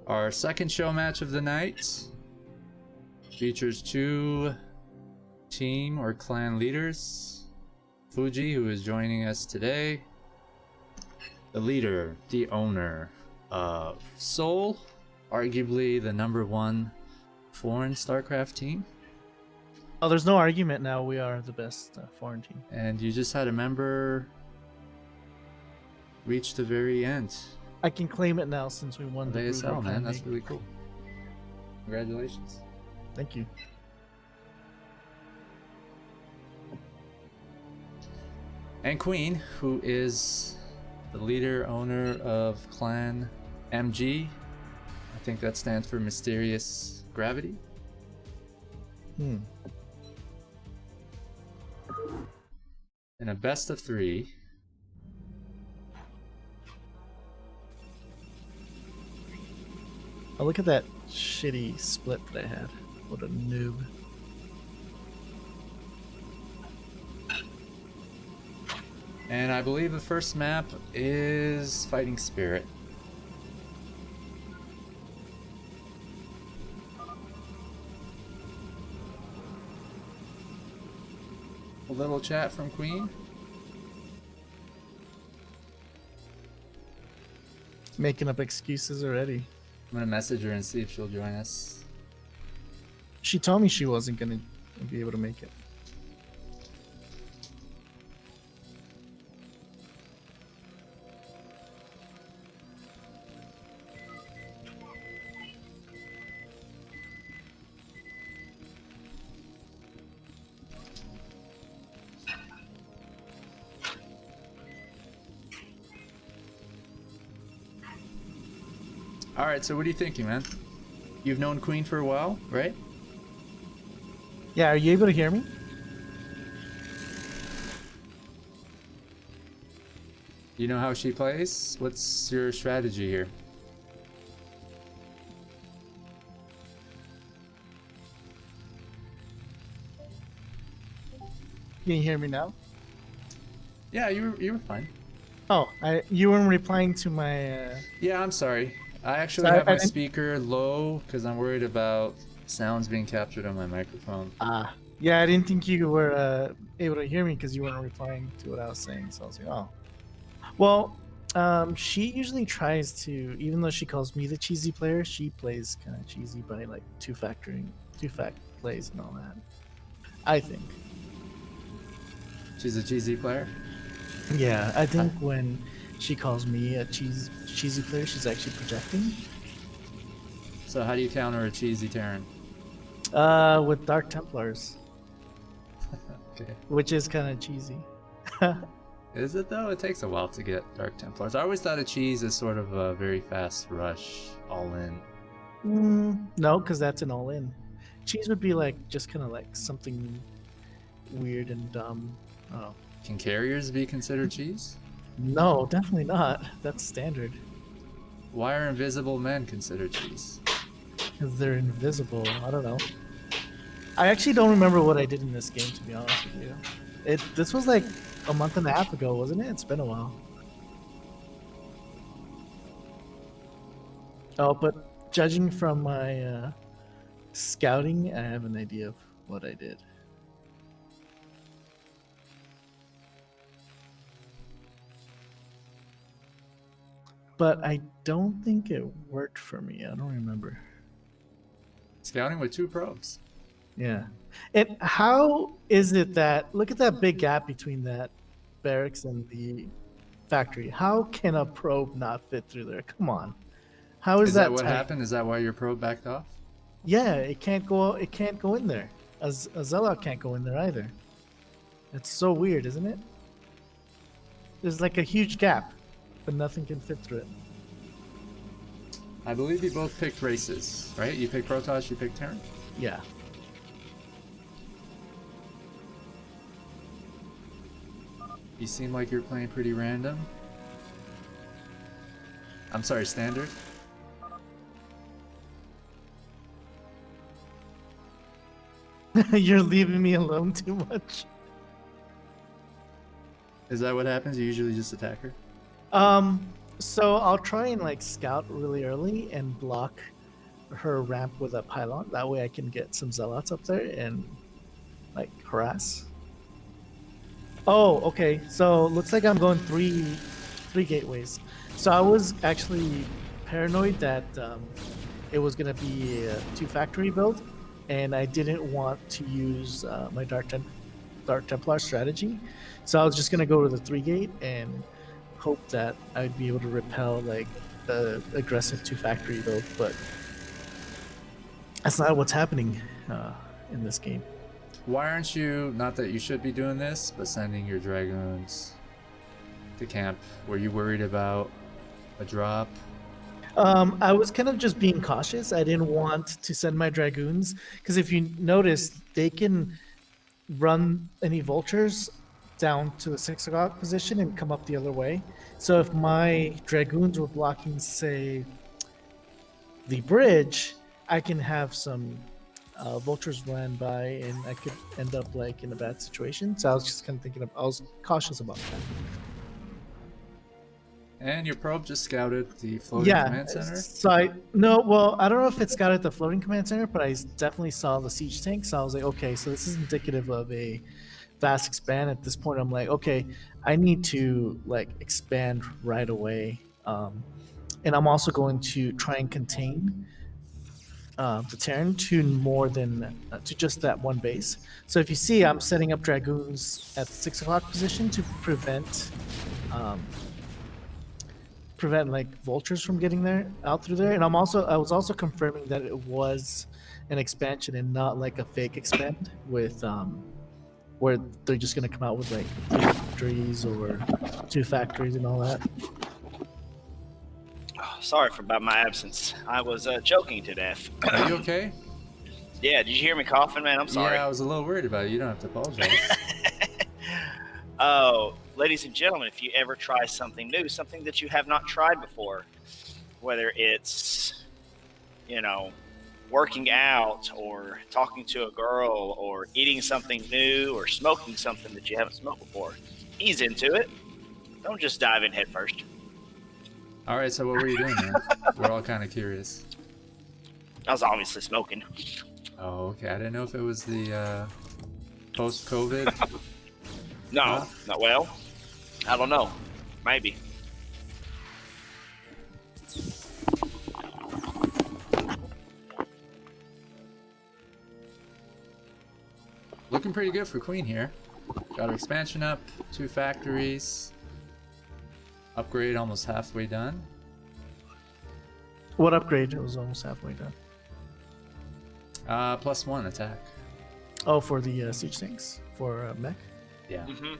Our second show match of the night features two team or clan leaders. Fuji, who is joining us today, the leader, the owner of SouL, arguably the #1 foreign StarCraft team. Oh, there's no argument now. We are the best foreign team. And you just had a member reach the very end. I can claim it now since we won the ASL, man. That's really cool. Congratulations. Thank you. And Qu3eN, who is the leader, owner of Clan MG. I think that stands for Mysterious Gravity. In a best of 3. Oh, look at that shitty split that I had. What a noob. And I believe the first map is Fighting Spirit. A little chat from Qu3eN. Making up excuses already. I'm gonna message her and see if she'll join us. She told me she wasn't gonna be able to make it. Alright, so what are you thinking, man? You've known Qu3eN for a while, right? Yeah, are you able to hear me? You know how she plays? What's your strategy here? Can you hear me now? Yeah, you were fine. Oh, you weren't replying to my. Yeah, I'm sorry. I actually have my speaker low because I'm worried about sounds being captured on my microphone. Yeah, I didn't think you were able to hear me because you weren't replying to what I was saying. So I was like, oh. Well, she usually tries to, even though she calls me the cheesy player, she plays kind of cheesy by like two-fact plays and all that. I think. She's a cheesy player? Yeah, I think when she calls me a cheesy player, she's actually projecting. So how do you counter a cheesy Terran? With Dark Templars. Okay. Which is kind of cheesy. Is it though? It takes a while to get Dark Templars. I always thought a cheese is sort of a very fast rush, all in. No, because that's an all-in. Cheese would be like just kind of like something weird and dumb. Oh. Can carriers be considered cheese? No, definitely not. That's standard. Why are invisible men considered cheese? Because they're invisible. I don't know. I actually don't remember what I did in this game, to be honest with you. This was like a month and a half ago, wasn't it? It's been a while. Oh, but judging from my scouting, I have an idea of what I did. But I don't think it worked for me. I don't remember. Scouting with 2 probes. Yeah. And how is it that, look at that big gap between that barracks and the factory. How can a probe not fit through there? Come on. How is that what happened? Is that why your probe backed off? Yeah, it can't go in there. A Zealot can't go in there either. It's so weird, isn't it? There's like a huge gap, but nothing can fit through it. I believe you both picked races, right? You picked Protoss, you picked Terran? Yeah. You seem like you're playing pretty random. I'm sorry, standard? You're leaving me alone too much. Is that what happens? You usually just attack her? So I'll try and like scout really early and block her ramp with a pylon. That way I can get some zealots up there and like harass. Oh, okay. So looks like I'm going three gateways. So I was actually paranoid that it was gonna be a two factory build, and I didn't want to use my Dark Templar strategy. So I was just gonna go to the three gate and hope that I'd be able to repel like the aggressive two factory build, but that's not what's happening in this game. Why aren't you, not that you should be doing this, but sending your dragoons to camp? Were you worried about a drop? I was kind of just being cautious. I didn't want to send my dragoons because if you notice, they can run any vultures down to the 6 o'clock position and come up the other way. So if my dragoons were blocking, say, the bridge, I can have some vultures run by and I could end up like in a bad situation. So I was just kind of thinking I was cautious about that. And your probe just scouted the floating command center? So I well, I don't know if it scouted the floating command center, but I definitely saw the siege tank. So I was like, okay, so this is indicative of a fast expand. At this point, I'm like, okay, I need to like expand right away. And I'm also going to try and contain the Terran to more than to just that one base. So if you see, I'm setting up dragoons at the 6 o'clock position to prevent like vultures from getting there out through there. And I was also confirming that it was an expansion and not like a fake expand with where they're just gonna come out with like 3 factories or 2 factories and all that. Oh, sorry about my absence. I was choking to death. Are you okay? Yeah, did you hear me coughing, man? I'm sorry. Yeah, I was a little worried about it. You don't have to apologize. Oh, ladies and gentlemen, if you ever try something new, something that you have not tried before, whether it's, working out or talking to a girl or eating something new or smoking something that you haven't smoked before, ease into it. Don't just dive in head first. All right, so what were you doing, man? We're all kind of curious. I was obviously smoking. Oh, okay. I didn't know if it was the post-COVID. No, not well. I don't know. Maybe. Looking pretty good for Queen here. Got her expansion up, 2 factories. Upgrade almost halfway done. What upgrade? It was almost halfway done. +1 attack. Oh, for the siege tanks for mech. Yeah. Mm-hmm.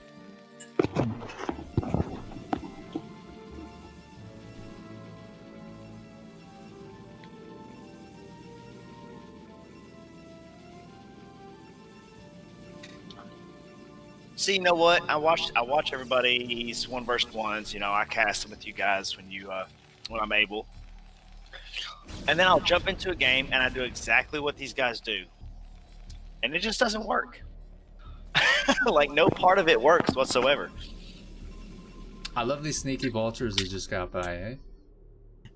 See, you know what? I watch everybody's 1v1s. I cast them with you guys when I'm able, and then I'll jump into a game and I do exactly what these guys do, and it just doesn't work. Like no part of it works whatsoever. I love these sneaky vultures that just got by, eh?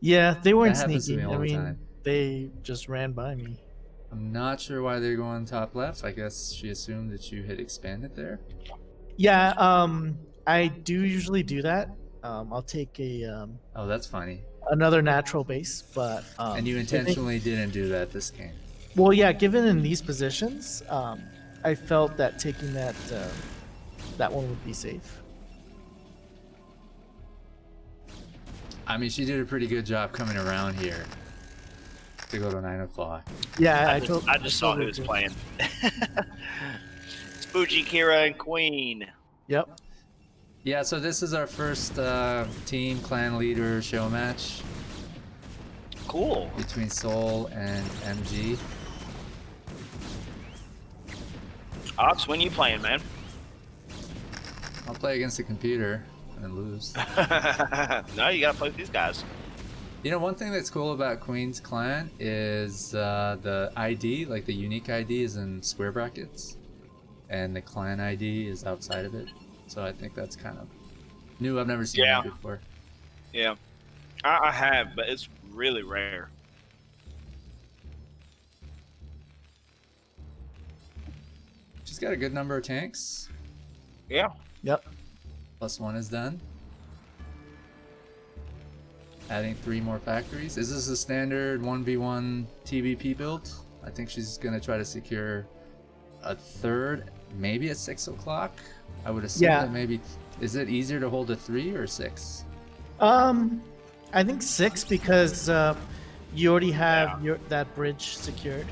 Yeah, they weren't That happens to sneaky. me all the time. They just ran by me. I'm not sure why they're going top left. I guess she assumed that you had expanded there. Yeah, I do usually do that. I'll take a Oh, that's funny. another natural base, but And you intentionally didn't do that this game. well, yeah, given in these positions, I felt that taking that one would be safe. I mean, she did a pretty good job coming around here to go to 9 o'clock. Yeah, I just saw who was playing. It's Fujikura and Qu3eN. Yep. Yeah, so this is our first team clan leader show match Cool. between SouL and MG. Ox, when you playing, man? I'll play against the computer and lose. No, you gotta play with these guys. You know, one thing that's cool about Queen's clan is the ID, like the unique ID is in square brackets, and the clan ID is outside of it. So I think that's kind of new. I've never seen that before. Yeah. I have, but it's really rare. She's got a good number of tanks. Yeah. Yep. +1 is done. Adding 3 more factories. Is this a standard 1v1 TVP build? I think she's gonna try to secure a third, maybe at 6 o'clock. I would assume Yeah. that maybe. Is it easier to hold a 3 or 6? I think 6 because you already have Yeah. that bridge secured.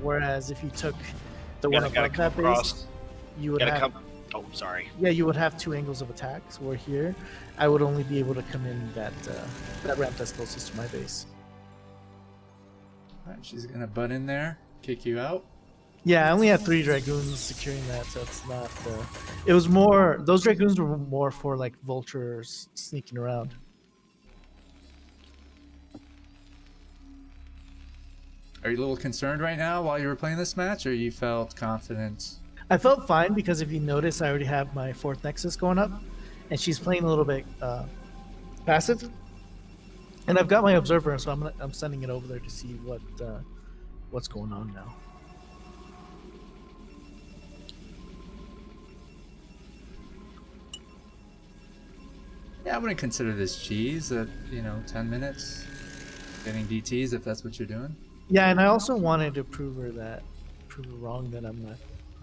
Whereas if you took the Gotta one above come that base, across. you would Gotta have come. Oh, sorry. yeah, you would have 2 angles of attack. So where here, I would only be able to come in that ramp that's closest to my base. Alright, she's gonna butt in there, kick you out. Yeah, I only had 3 dragoons securing that, so it's not. It was more. Those dragoons were more for like vultures sneaking around. Are you a little concerned right now while you were playing this match, or you felt confident? I felt fine because if you notice, I already have my 4th nexus going up, and she's playing a little bit passive. And I've got my observer, so I'm sending it over there to see what's going on now. Yeah, I wouldn't consider this cheese at 10 minutes. Getting DTs if that's what you're doing. Yeah, and I also wanted to prove her wrong that I'm not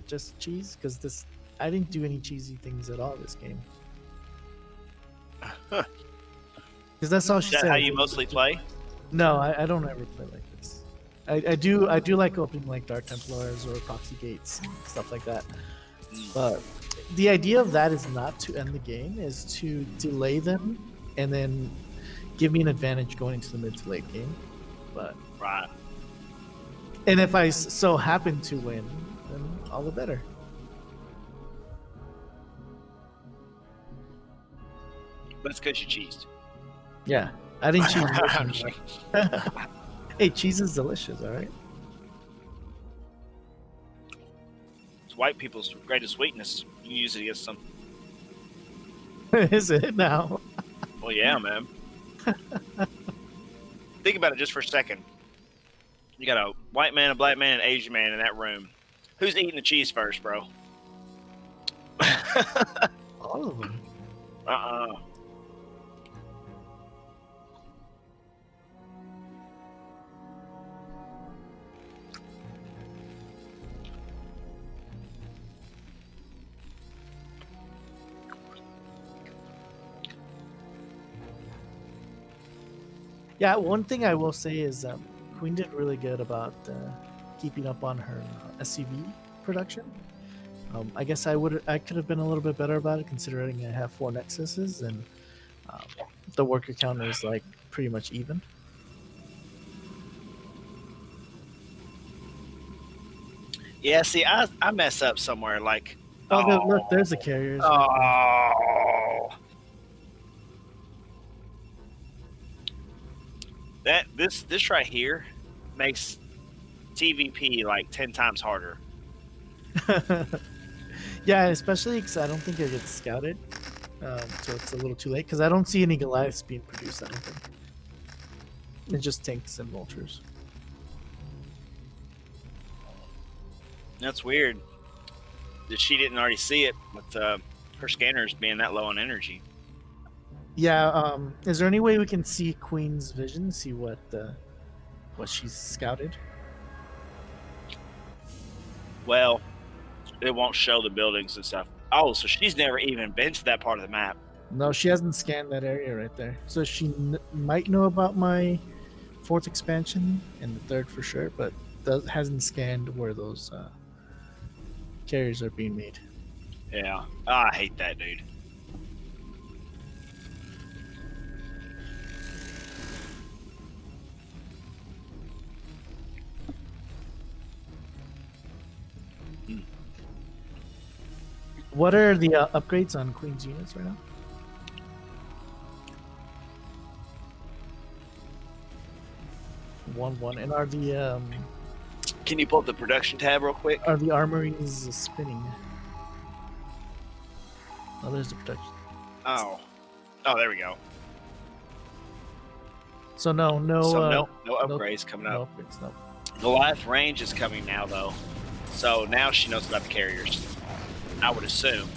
just cheese, because I didn't do any cheesy things at all this game. Because that's all she Is that said. how you mostly play? No, I don't ever play like this. I do like opening like Dark Templars or Proxy Gates and stuff like that. But the idea of that is not to end the game, is to delay them and then give me an advantage going into the mid to late game. But Right. and if I so happen to win, then all the better. But it's because you cheesed. Yeah, I didn't cheese. Hey, cheese is delicious, all right? It's white people's greatest weakness. You can use it against them. Is it now? Well, yeah, man. Think about it just for a second. You got a white man, a black man, and an Asian man in that room. Who's eating the cheese first, bro? All of them. Yeah, one thing I will say is Qu3eN did really good about keeping up on her SCV production. I guess I could have been a little bit better about it, considering I have 4 nexuses and the worker count is like pretty much even. Yeah, see, I mess up somewhere. Like, Look, there's the carriers. oh, this right here makes TVP like 10 times harder. Yeah, especially because I don't think it gets scouted, so it's a little too late. Because I don't see any Goliaths being produced. I don't think. It's just tanks and vultures. That's weird that she didn't already see it with her scanners being that low on energy. Yeah. Is there any way we can see Qu3eN's vision? See what she's scouted? Well, it won't show the buildings and stuff. Oh, so she's never even been to that part of the map. No, she hasn't scanned that area right there. So she might know about my 4th expansion and the 3rd for sure, but hasn't scanned where those carriers are being made. Yeah. Oh, I hate that, dude. What are the upgrades on Qu3eN's units right now? One, and are the Can you pull up the production tab real quick? armories spinning? Oh, there's the production. Oh, there we go. So no, no no, upgrades coming no up. upgrades, no. Goliath range is coming now though, so now she knows about the carriers. I would assume.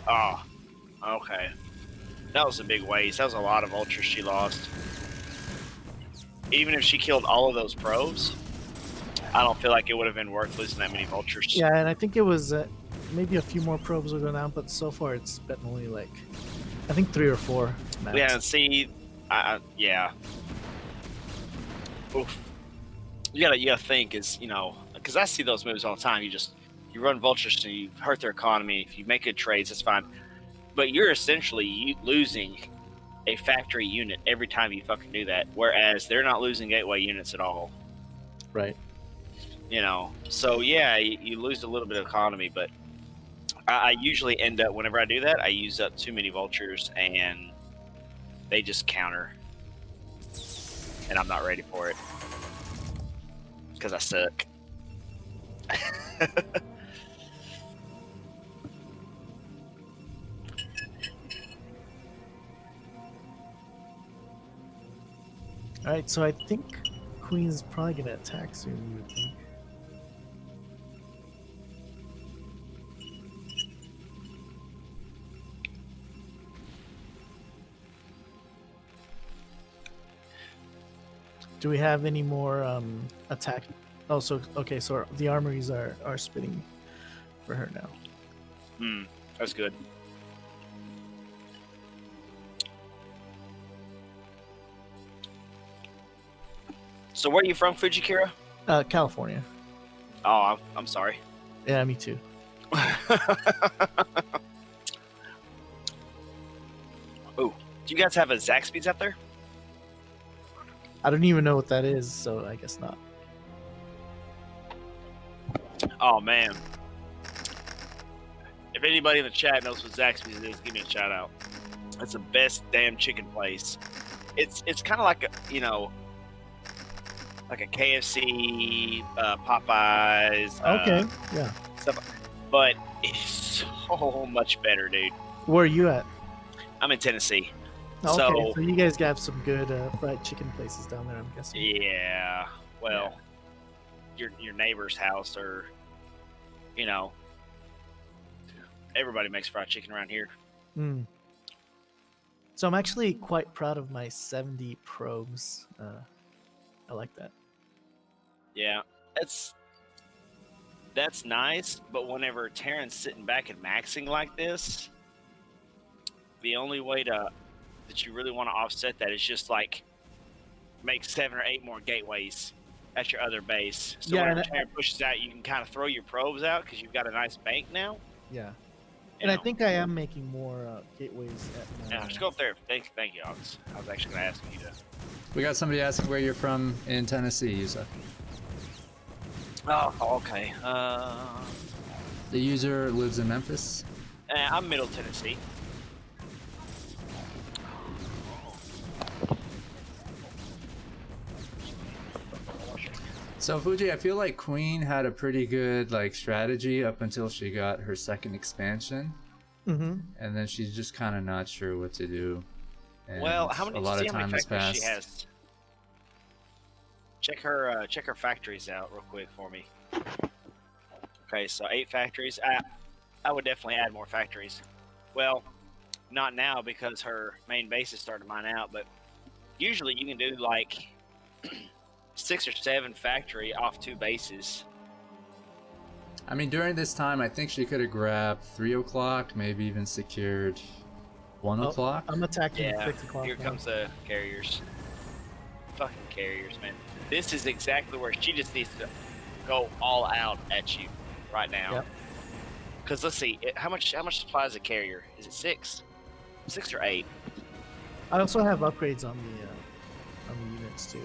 Oh, okay. That was a big waste. That was a lot of ultras she lost. Even if she killed all of those probes, I don't feel like it would have been worth losing that many vultures. Yeah, and I think it was maybe a few more probes will go down, but so far it's been only like I think 3 or 4 max. Yeah, and see, yeah. Oof. You gotta think is because I see those moves all the time. You run vultures and you hurt their economy. If you make good trades, it's fine. But you're essentially losing a factory unit every time you fucking do that. Whereas they're not losing gateway units at all. Right. So yeah, you lose a little bit of economy, but I usually end up, whenever I do that, I use up too many vultures and they just counter. And I'm not ready for it. Because I suck. Alright, so I think Queen's probably gonna attack soon, you would think. Do we have any more attack? Oh, so okay, so the armories are spitting for her now. That's good. So where are you from, Fujikura? California. Oh, I'm sorry. Yeah, me too. Oh, do you guys have a Zaxby's out there? I don't even know what that is, so I guess not. Oh man. If anybody in the chat knows what Zaxby's is, give me a shout out. It's the best damn chicken place. It's kind of like like a KFC, Popeyes. Okay, yeah. Stuff, but it's so much better, dude. Where are you at? I'm in Tennessee. Okay, so you guys got some good fried chicken places down there, I'm guessing. Yeah. Well, your neighbor's house, or everybody makes fried chicken around here. So I'm actually quite proud of my 70 probes. I like that. Yeah, that's nice, but whenever Terran's sitting back and maxing like this, the only way that you really want to offset that is just like make 7 or 8 more gateways at your other base. So whenever Terran pushes out, you can kind of throw your probes out because you've got a nice bank now. Yeah. And I think I am making more gateways at Yeah, just go up there. Thank you, Alex. I was actually going to ask you to. We got somebody asking where you're from in Tennessee, Yusa. Oh, okay. The user lives in Memphis. I'm Middle Tennessee. So Fuji, I feel like Queen had a pretty good strategy up until she got her second expansion, and then she's just kind of not sure what to do. And well, how many time has passed. she has? Check her factories out real quick for me. Okay, so 8 factories. I would definitely add more factories. Well, not now because her main base is starting to mine out, but usually you can do like 6 or 7 factory off 2 bases. I mean, during this time, I think she could have grabbed 3 o'clock, maybe even secured 1 o'clock. I'm attacking Yeah, 6 o'clock. here comes the carriers. Fucking carriers, man. This is exactly where she just needs to go all out at you right now. Yep. Because let's see, how much supply is a carrier? Is it 6? 6 or 8? I also have upgrades on the units too.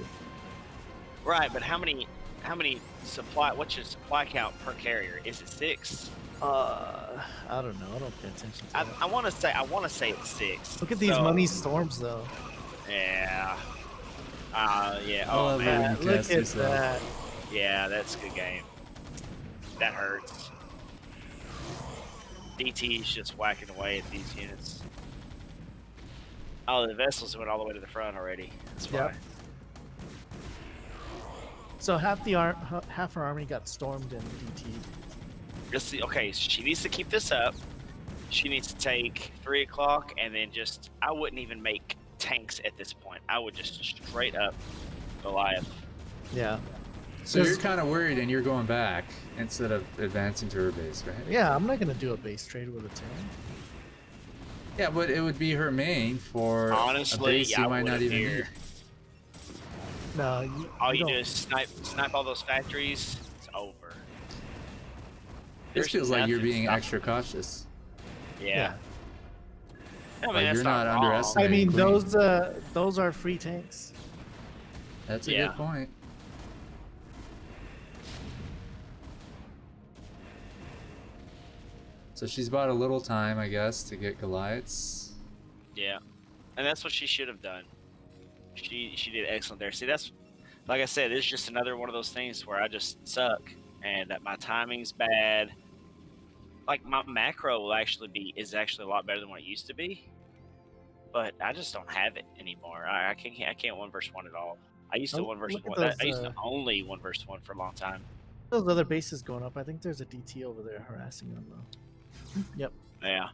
Right, but how many supply? What's your supply count per carrier? Is it 6? I don't know. I don't pay attention to that. I want to say it's 6. Look at these money storms though. Yeah. Yeah. Oh, Oh man. Look at that. Yeah, that's a good game. That hurts. DT is just whacking away at these units. Oh, the vessels went all the way to the front already. That's why. Yep. So half her army got stormed and DT'd. Just okay, she needs to keep this up. She needs to take 3 o'clock and then just. I wouldn't even make tanks at this point. I would just straight up Goliath. Yeah. So you're kind of worried and you're going back instead of advancing to her base, right? Yeah, I'm not gonna do a base trade with a Terran. Yeah, but it would be her main for Honestly, a base you might not even need. No, all you do is snipe all those factories. It's over. This feels like you're being extra cautious. Yeah. I mean, Like that's you're not wrong. underestimating. I mean, Queen. those are free tanks. That's a good point. So she's bought a little time, I guess, to get Goliaths. Yeah, and that's what she should have done. She did excellent there. See, that's like I said, it's just another one of those things where I just suck and that my timing's bad. Like my macro is actually a lot better than what it used to be, but I just don't have it anymore. I can't 1v1 at all. I used to 1v1. I used to only 1v1 for a long time. Those other bases going up. I think there's a DT over there harassing them though. Yep. Yeah,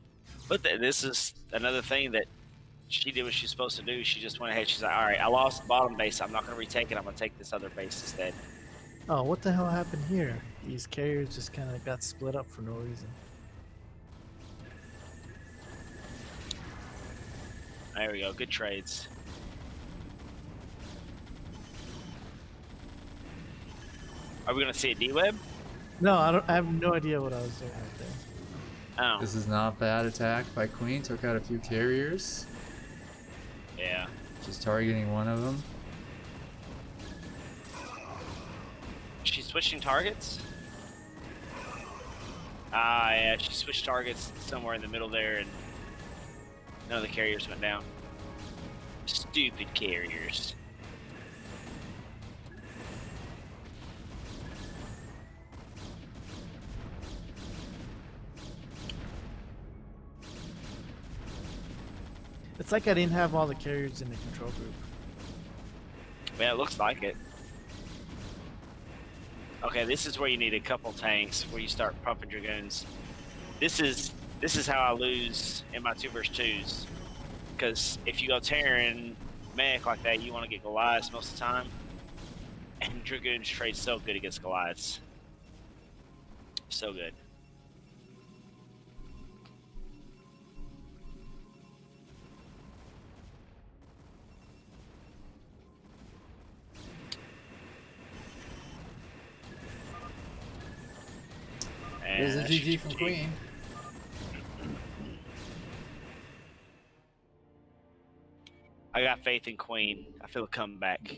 but this is another thing that she did what she's supposed to do. She just went ahead. She's like, all right, I lost the bottom base. I'm not going to retake it. I'm going to take this other base instead. Oh, what the hell happened here? These carriers just kind of got split up for no reason. There we go. Good trades. Are we going to see a D-Web? No, I have no idea what I was doing right there. Oh. This is not bad attack by Queen. Took out a few carriers. Yeah. Just targeting one of them. She's switching targets? Ah, yeah. She switched targets somewhere in the middle there, and none of the carriers went down. Stupid carriers. It's like I didn't have all the carriers in the control group. Yeah, it looks like it. Okay, this is where you need a couple tanks, where you start pumping dragoons. This is how I lose in my 2v2s. Because if you go Terran mech like that, you want to get Goliaths most of the time. And dragoons trade so good against Goliaths. So good. There's a GG from Queen. I got faith in Queen. I feel a comeback.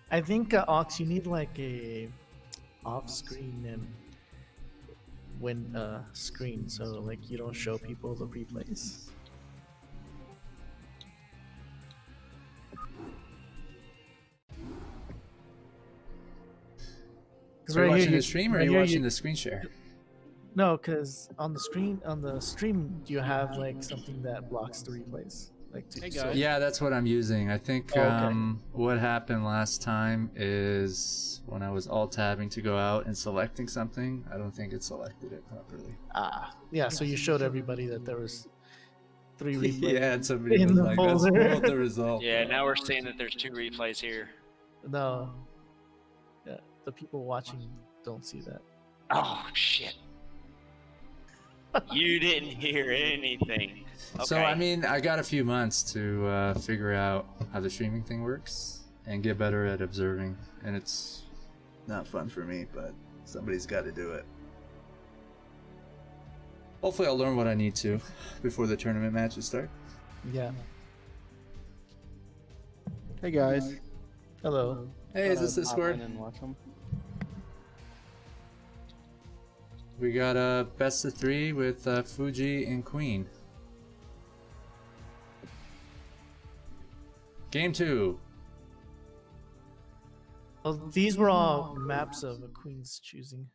I think Ox, you need like a off-screen and screen, so like you don't show people the replays. Are you watching the stream or are you watching the screen share? No, because on the stream, do you have like something that blocks the replays? Like yeah, that's what I'm using. I think what happened last time is when I was alt-tabbing to go out and selecting something, I don't think it selected it properly. Ah, yeah, so you showed everybody that there was 3 replays. Yeah, and somebody was like, that spoiled the result. Yeah, now we're seeing that there's 2 replays here. No. Yeah, the people watching don't see that. Oh, shit. You didn't hear anything. Okay. So, I mean, I got a few months to figure out how the streaming thing works and get better at observing. And it's not fun for me, but somebody's got to do it. Hopefully I'll learn what I need to before the tournament matches start. Yeah. Hey guys. Hello. Hey, is this Discord? And watch them. We got a best of 3 with Fuji and Queen. Game 2. Well, these were all maps of a Queen's choosing.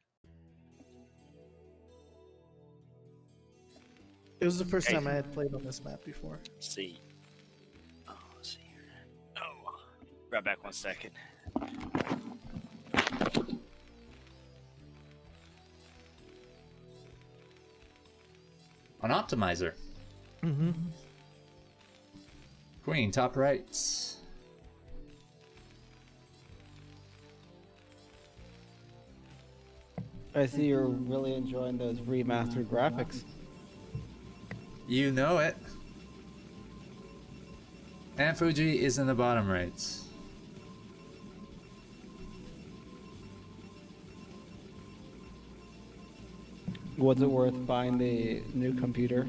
It was the first Okay. time I had played on this map before. Let's see. Oh, let's see here. Oh, right back 1 second. An optimizer. Mm-hmm. Queen, top right. I see you're really enjoying those remastered graphics. You know it. And Fuji is in the bottom right. Was it worth buying the new computer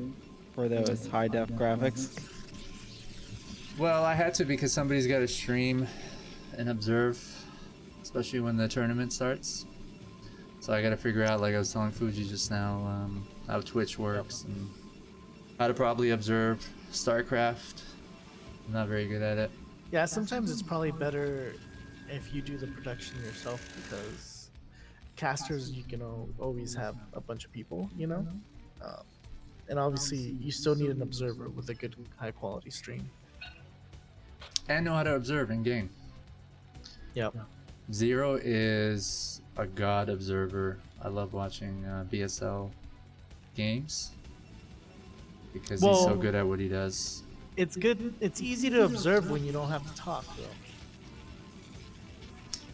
for those high def graphics? Well, I had to because somebody's got to stream and observe, especially when the tournament starts. So I got to figure out, like I was telling Fuji just now, how Twitch works and how to probably observe StarCraft. I'm not very good at it. Yeah, sometimes it's probably better if you do the production yourself because casters, you can always have a bunch of people, you know? And obviously, you still need an observer with a good, high quality stream. And know how to observe in game. Yep. Zero is a god observer. I love watching BSL games because he's so Well, good at what he does. It's good. It's easy to observe when you don't have to talk, though.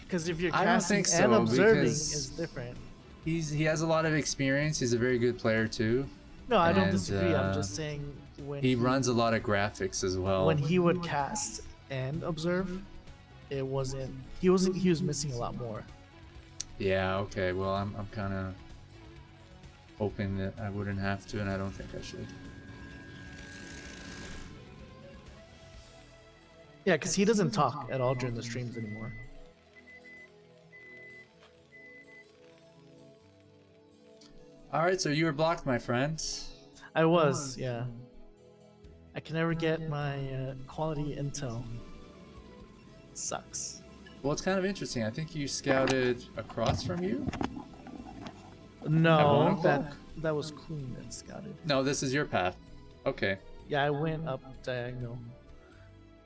Because if you're I don't casting think so, and observing because is different. He has a lot of experience. He's a very good player too. No, I don't And, disagree. I'm just saying when He runs a lot of graphics as well. when he would cast and observe, it wasn't. He was missing a lot more. Yeah. Okay. Well, I'm kind of hoping that I wouldn't have to, and I don't think I should. Yeah, because he doesn't talk at all during the streams anymore. All right. So you were blocked, my friend. I was, yeah. I can never get my quality intel. Sucks. Well, it's kind of interesting. I think you scouted across from you. No, At 1 that was Qu3eN that scouted. No, this is your path. Okay. Yeah, I went up diagonal.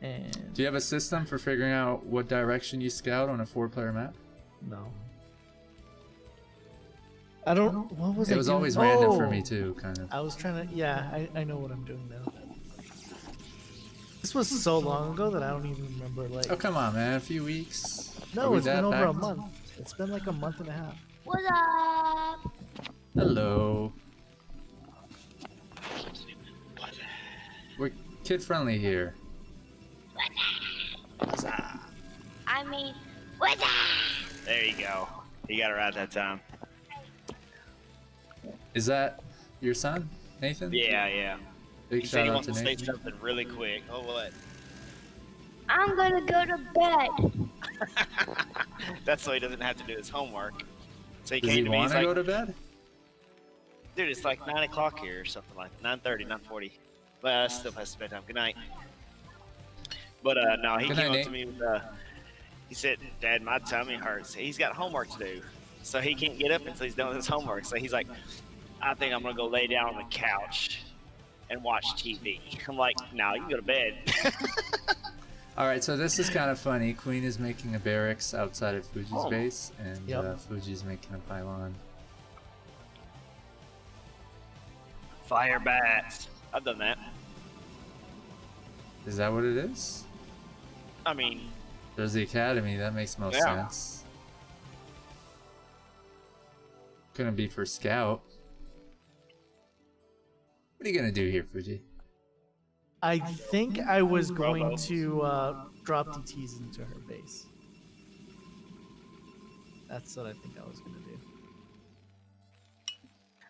And Do you have a system for figuring out what direction you scout on a 4-player map? no. I don't. What was It I was doing? always random for Oh! me too, kind of. I was trying to. Yeah, I know what I'm doing now. This was so long ago that I don't even remember. Like, Oh, come on, man. A few weeks. Are no, we it's been that over a back? month. It's been like a month and a half. What up? Hello. We're kid friendly here. I mean, what's up? There you go. You got it right that time. Is that your son, Nathan? Yeah, yeah. Big He said shout he out wants to to say Nathan. something really quick. Oh, what? I'm gonna go to bed. That's so he doesn't have to do his homework. So he Does he came to me. want He's to like, go to bed? dude, it's like 9 o'clock here or something like 9:30, 9:40. But I still has to bedtime. Good night. But no, he Good came night, up to me with he said, "Dad, my tummy hurts." He's got homework to do, so he can't get up until he's done with his homework. So he's like, "I think I'm gonna go lay down on the couch and watch TV." I'm like, "No, you can go to bed." All right, so this is kind of funny. Qu3eN is making a barracks outside of Fuji's Oh. base, and Yep. Fuji's making a pylon. Fire bats. I've done that. Is that what it is? I mean, There's the academy. That makes most Yeah. sense. Couldn't be for scout. What are you gonna do here, Fuji? I think I was going Robo. to drop DTs into her base. That's what I think I was gonna do.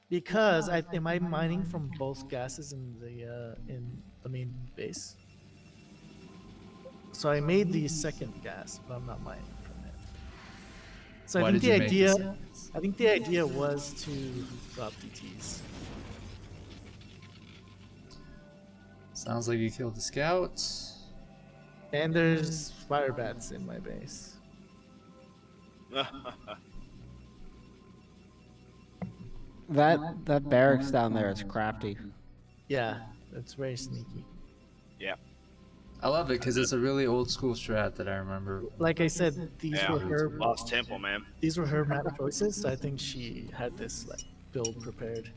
Because am I mining from both gases in the main base? So I made the second gas, but I'm not mining from it. So Why I think did the you make idea, this? I think the idea was to drop DTs. Sounds like you killed the scout. And there's fire bats in my base. That barracks down there is crafty. Yeah, it's very sneaky. Yeah. I love it because it's a really old school strat that I remember. Like I said, these Yeah. were her Lost Temple, man. these were her map choices, so I think she had this like build prepared.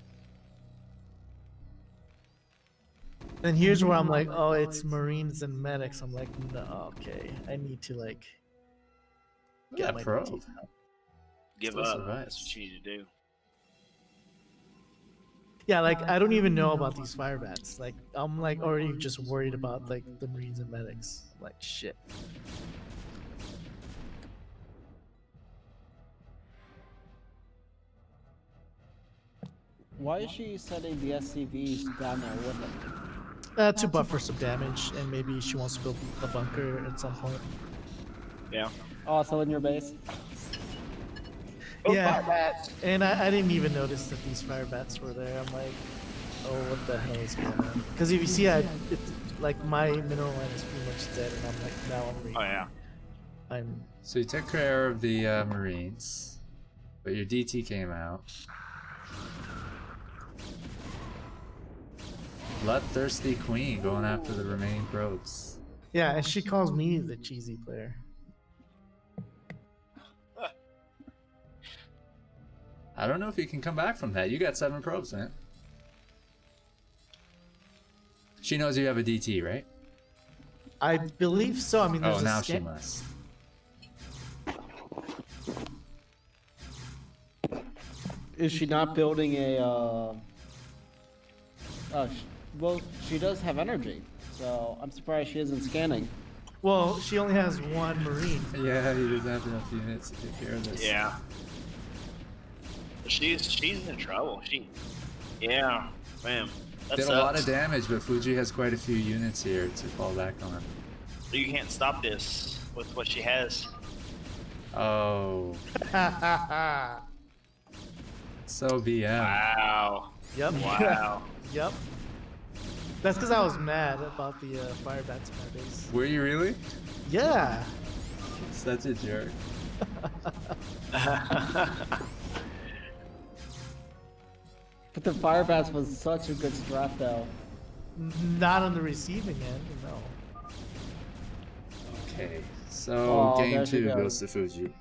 And here's where I'm like, oh, it's Marines and medics. I'm like, no, okay, I need to like Look at that probe. DT out. Give Still up. survives. That's what you need to do. Yeah, like I don't even know about these fire bats. Like I'm like already just worried about like the Marines and medics. I'm like shit. Why is she setting the SCVs down there with them? To buffer some damage, and maybe she wants to build a bunker at some point. Yeah. Also in your base? Yeah, and I didn't even notice that these fire bats were there. I'm like, oh, what the hell is going on? Because if you see, it's like my mineral line is pretty much dead, and I'm like, now I'm ready. Oh yeah. I'm So you took care of the Marines, but your DT came out. Bloodthirsty Queen going after the remaining probes. yeah, and she calls me the cheesy player. I don't know if you can come back from that. You got 7 probes, man. She knows you have a DT, right? I believe so. I mean, there's Oh, a now she scan- must. Is she not building a, well, she does have energy, so I'm surprised she isn't scanning. Well, she only has one Marine. Yeah, he doesn't have enough units to take care of this. Yeah. She's in trouble. Yeah, man. That Did a lot sucks. of damage, but Fuji has quite a few units here to fall back on. You can't stop this with what she has. Oh, so BM. Wow. Yep. Wow. Yep. That's because I was mad about the fire bats in my base. Were you really? Yeah. Such a jerk. But the fire bats was such a good strat though. Not on the receiving end, no. Okay, so Oh, game there she 2 goes. goes to Fuji.